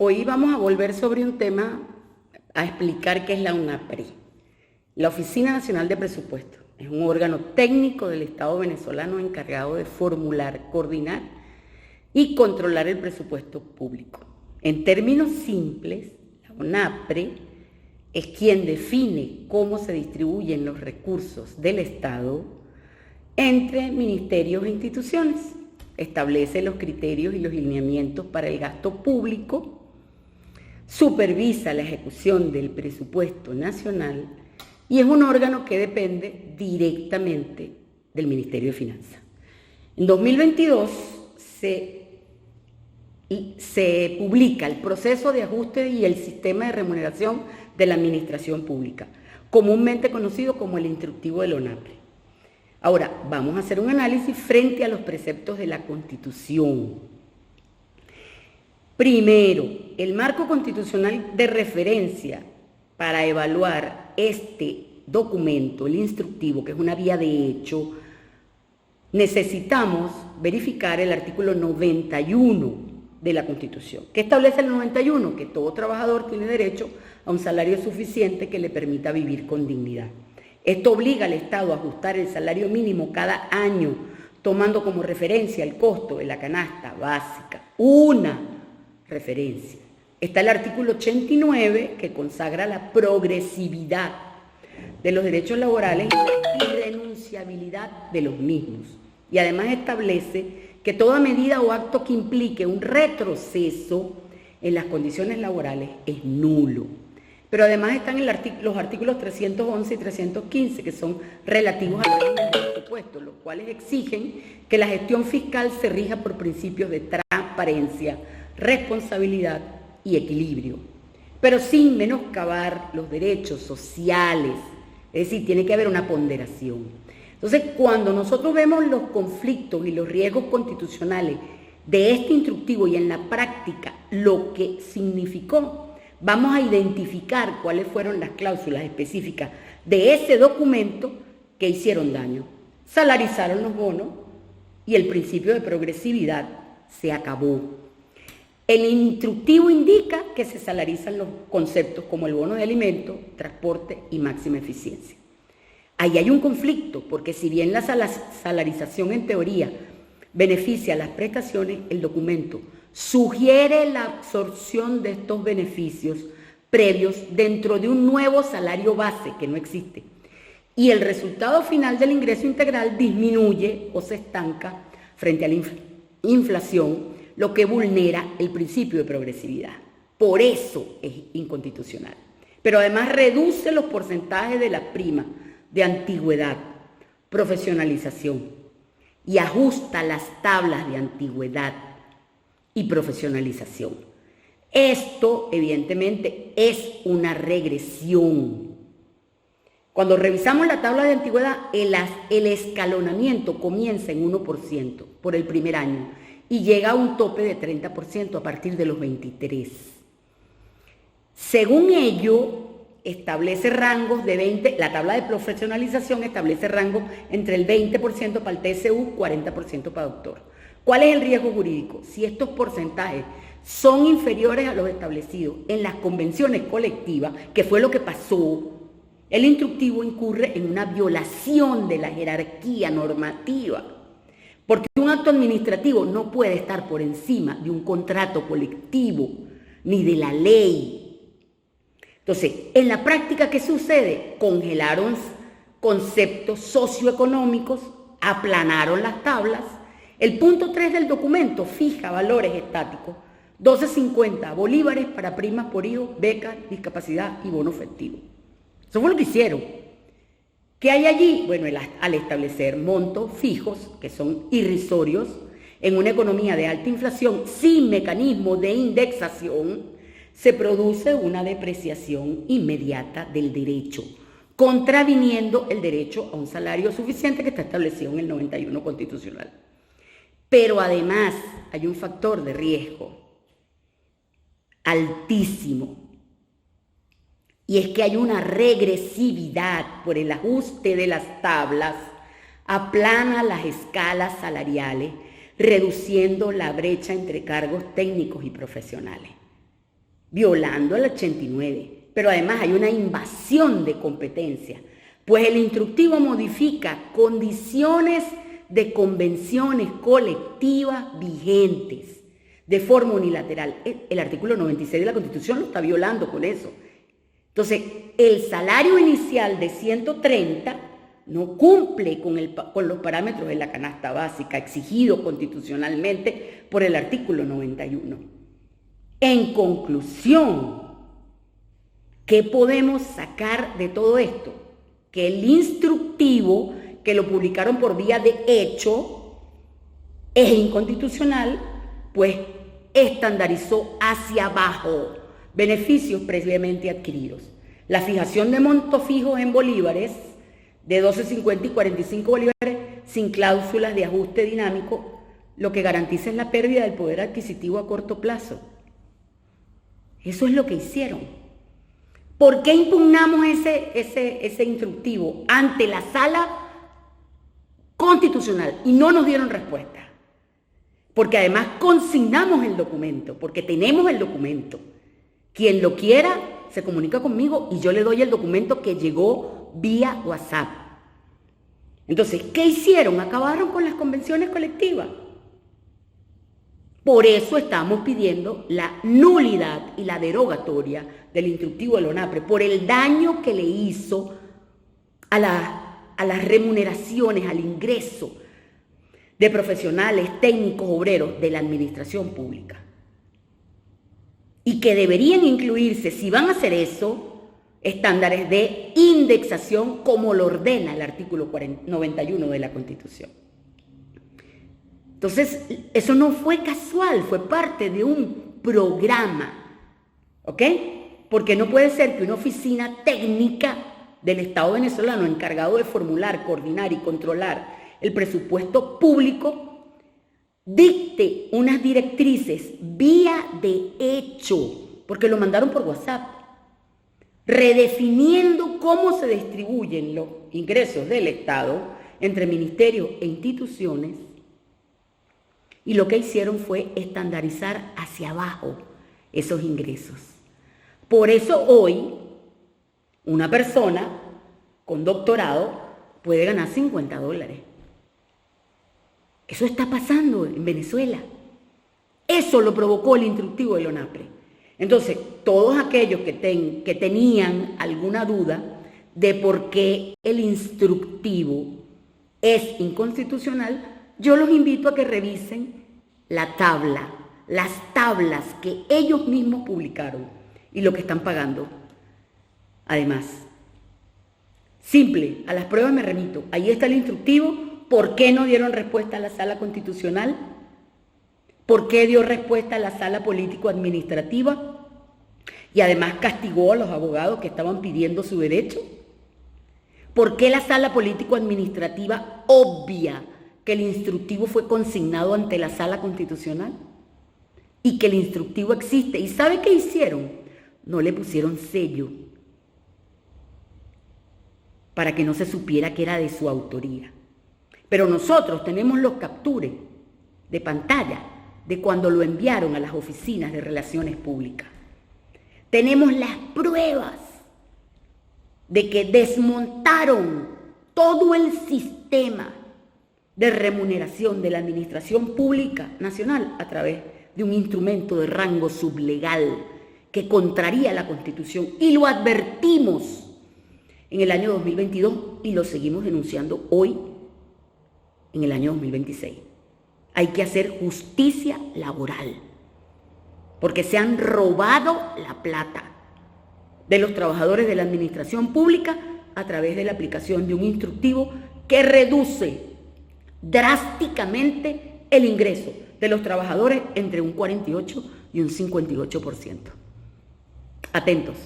Hoy vamos a volver sobre un tema a explicar qué es la UNAPRE. La Oficina Nacional de Presupuestos es un órgano técnico del Estado venezolano encargado de formular, coordinar y controlar el presupuesto público. En términos simples, la UNAPRE es quien define cómo se distribuyen los recursos del Estado entre ministerios e instituciones, establece los criterios y los lineamientos para el gasto público, supervisa la ejecución del presupuesto nacional y es un órgano que depende directamente del Ministerio de Finanzas. En 2022 se publica el proceso de ajuste y el sistema de remuneración de la administración pública, comúnmente conocido como el instructivo de la UNAPRE. Ahora, vamos a hacer un análisis frente a los preceptos de la Constitución. Primero, el marco constitucional de referencia para evaluar este documento, el instructivo, que es una vía de hecho, necesitamos verificar el artículo 91 de la Constitución. ¿Qué establece el 91? Que todo trabajador tiene derecho a un salario suficiente que le permita vivir con dignidad. Esto obliga al Estado a ajustar el salario mínimo cada año, tomando como referencia el costo de la canasta básica. Una referencia. Está el artículo 89 que consagra la progresividad de los derechos laborales y la irrenunciabilidad de los mismos. Y además establece que toda medida o acto que implique un retroceso en las condiciones laborales es nulo. Pero además están los artículos 311 y 315, que son relativos al régimen de presupuesto, los cuales exigen que la gestión fiscal se rija por principios de transparencia, responsabilidad y equilibrio, pero sin menoscabar los derechos sociales, es decir, tiene que haber una ponderación. Entonces, cuando nosotros vemos los conflictos y los riesgos constitucionales de este instructivo y en la práctica lo que significó, vamos a identificar cuáles fueron las cláusulas específicas de ese documento que hicieron daño. Salarizaron los bonos y el principio de progresividad se acabó. El instructivo indica que se salarizan los conceptos como el bono de alimento, transporte y máxima eficiencia. Ahí hay un conflicto, porque si bien la salarización en teoría beneficia las prestaciones, el documento sugiere la absorción de estos beneficios previos dentro de un nuevo salario base que no existe. Y el resultado final del ingreso integral disminuye o se estanca frente a la inflación, lo que vulnera el principio de progresividad. Por eso es inconstitucional. Pero además reduce los porcentajes de la prima de antigüedad, profesionalización y ajusta las tablas de antigüedad y profesionalización. Esto, evidentemente, es una regresión. Cuando revisamos la tabla de antigüedad, el escalonamiento comienza en 1% por el primer año y llega a un tope de 30% a partir de los 23. Según ello, establece rangos de 20, la tabla de profesionalización establece rangos entre el 20% para el TSU, 40% para doctor. ¿Cuál es el riesgo jurídico? Si estos porcentajes son inferiores a los establecidos en las convenciones colectivas, que fue lo que pasó, el instructivo incurre en una violación de la jerarquía normativa, porque un acto administrativo no puede estar por encima de un contrato colectivo ni de la ley. Entonces, en la práctica, ¿qué sucede? Congelaron conceptos socioeconómicos, aplanaron las tablas. El punto 3 del documento fija valores estáticos, 12.50 bolívares para primas por hijo, becas, discapacidad y bono efectivo. Eso fue lo que hicieron. ¿Qué hay allí? Bueno, al establecer montos fijos, que son irrisorios, en una economía de alta inflación, sin mecanismo de indexación, se produce una depreciación inmediata del derecho, contraviniendo el derecho a un salario suficiente que está establecido en el 91 constitucional. Pero además hay un factor de riesgo altísimo, y es que hay una regresividad por el ajuste de las tablas, aplana las escalas salariales, reduciendo la brecha entre cargos técnicos y profesionales. violando el 89. Pero además hay una invasión de competencia, pues el instructivo modifica condiciones de convenciones colectivas vigentes de forma unilateral. El artículo 96 de la Constitución lo está violando con eso. Entonces, el salario inicial de 130 no cumple con los parámetros de la canasta básica exigidos constitucionalmente por el artículo 91. En conclusión, ¿qué podemos sacar de todo esto? Que el instructivo, que lo publicaron por vía de hecho, es inconstitucional, pues estandarizó hacia abajo beneficios previamente adquiridos. La fijación de montos fijos en bolívares de 12.50 y 45 bolívares sin cláusulas de ajuste dinámico, lo que garantiza es la pérdida del poder adquisitivo a corto plazo. Eso es lo que hicieron. ¿Por qué impugnamos ese instructivo ante la Sala Constitucional y no nos dieron respuesta? Porque además consignamos el documento, porque tenemos el documento. Quien lo quiera se comunica conmigo y yo le doy el documento que llegó vía WhatsApp. Entonces, ¿qué hicieron? Acabaron con las convenciones colectivas. Por eso estamos pidiendo la nulidad y la derogatoria del instructivo de la ONAPRE, por el daño que le hizo a las remuneraciones, al ingreso de profesionales, técnicos, obreros de la administración pública. Y que deberían incluirse, si van a hacer eso, estándares de indexación como lo ordena el artículo 91 de la Constitución. Entonces, eso no fue casual, fue parte de un programa, ¿ok? Porque no puede ser que una oficina técnica del Estado venezolano encargado de formular, coordinar y controlar el presupuesto público dicte unas directrices vía de hecho, porque lo mandaron por WhatsApp, redefiniendo cómo se distribuyen los ingresos del Estado entre ministerios e instituciones, y lo que hicieron fue estandarizar hacia abajo esos ingresos. Por eso hoy una persona con doctorado puede ganar $50. Eso está pasando en Venezuela. Eso lo provocó el instructivo de la ONAPRE. Entonces, todos aquellos que tenían alguna duda de por qué el instructivo es inconstitucional, yo los invito a que revisen la tabla, las tablas que ellos mismos publicaron y lo que están pagando. Además, simple, a las pruebas me remito. Ahí está el instructivo. ¿Por qué no dieron respuesta a la Sala Constitucional? ¿Por qué dio respuesta a la Sala Político-Administrativa? Y además castigó a los abogados que estaban pidiendo su derecho. ¿Por qué la Sala Político-Administrativa obvia que el instructivo fue consignado ante la Sala Constitucional? Y que el instructivo existe. ¿Y sabe qué hicieron? No le pusieron sello para que no se supiera que era de su autoría. Pero nosotros tenemos los captures de pantalla de cuando lo enviaron a las oficinas de relaciones públicas. Tenemos las pruebas de que desmontaron todo el sistema de remuneración de la Administración Pública Nacional a través de un instrumento de rango sublegal que contraría la Constitución. Y lo advertimos en el año 2022 y lo seguimos denunciando hoy en el año 2026. Hay que hacer justicia laboral, porque se han robado la plata de los trabajadores de la administración pública a través de la aplicación de un instructivo que reduce drásticamente el ingreso de los trabajadores entre un 48 y un 58%. Atentos.